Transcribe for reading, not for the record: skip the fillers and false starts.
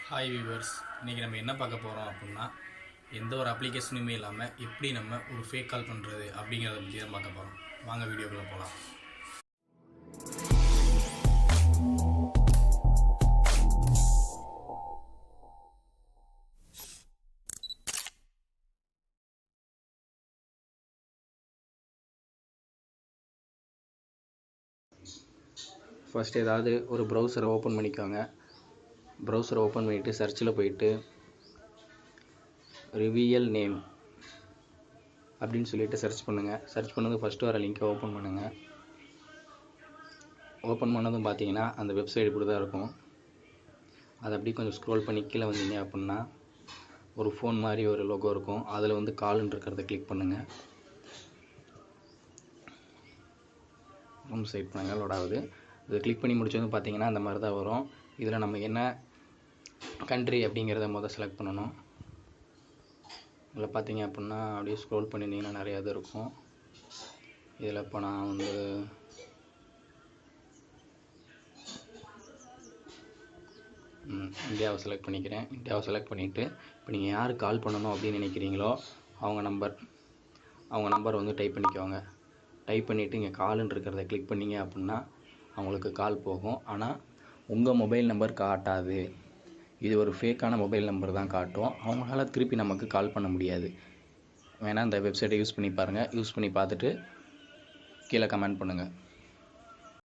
Hi viewers, இன்றைக்கி நம்ம என்ன பார்க்க போகிறோம் அப்படின்னா, எந்த ஒரு அப்ளிகேஷனுமே இல்லாமல் எப்படி நம்ம ஒரு ஃபேக் கால் பண்ணுறது அப்படிங்கிறத பற்றி தான் பார்க்க போகிறோம். வாங்க வீடியோக்குள்ளே போகலாம். ஃபஸ்ட்டு ஏதாவது ஒரு ப்ரௌசரை ஓப்பன் பண்ணிக்கோங்க. ப்ரௌசரை ஓப்பன் பண்ணிவிட்டு சர்ச்சில் போயிட்டு ரிவியல் நேம் அப்படின்னு சொல்லிட்டு சர்ச் பண்ணுங்கள். சர்ச் பண்ணது ஃபஸ்ட்டு வர லிங்க்கை ஓப்பன் பண்ணுங்கள். ஓப்பன் பண்ணதும் பார்த்தீங்கன்னா அந்த வெப்சைட் இப்படி தான் இருக்கும். அதை அப்படி கொஞ்சம் ஸ்க்ரோல் பண்ணி கீழே வந்தீங்க அப்படின்னா ஒரு ஃபோன் மாதிரி ஒரு லோகோ இருக்கும். அதில் வந்து கால்னு இருக்கிறத கிளிக் பண்ணுங்கள். ஹோம் சைட் பண்ணுங்கள், லோட் ஆகுது. இதை கிளிக் பண்ணி முடிச்சதும் பார்த்தீங்கன்னா அந்த மாதிரி தான் வரும். இதில் நம்ம என்ன கண்ட்ரி அப்படிங்கிறத செலக்ட் பண்ணணும். இதில் பார்த்தீங்க அப்படின்னா அப்படியே ஸ்க்ரோல் பண்ணியிருந்தீங்கன்னா நிறையா இது இருக்கும். இதில் இப்போ நான் வந்து இந்தியாவை செலக்ட் பண்ணிக்கிறேன். இந்தியாவை செலக்ட் பண்ணிவிட்டு இப்போ நீங்கள் யார் கால் பண்ணணும் அப்படின்னு நினைக்கிறீங்களோ அவங்க நம்பர் வந்து டைப் பண்ணிக்கோங்க. டைப் பண்ணிவிட்டு இங்கே காலுன்னு இருக்கிறத கிளிக் பண்ணிங்க அப்படின்னா அவங்களுக்கு கால் போகும். ஆனால் உங்கள் மொபைல் நம்பர் காட்டாது. இது ஒரு ஃபேக்கான மொபைல் நம்பர் தான் காட்டும். அவங்களால திருப்பி நமக்கு கால் பண்ண முடியாது. வேணால் இந்த வெப்சைட்டை யூஸ் பண்ணி பாருங்கள். யூஸ் பண்ணி பார்த்துட்டு கீழே கமெண்ட் பண்ணுங்கள்.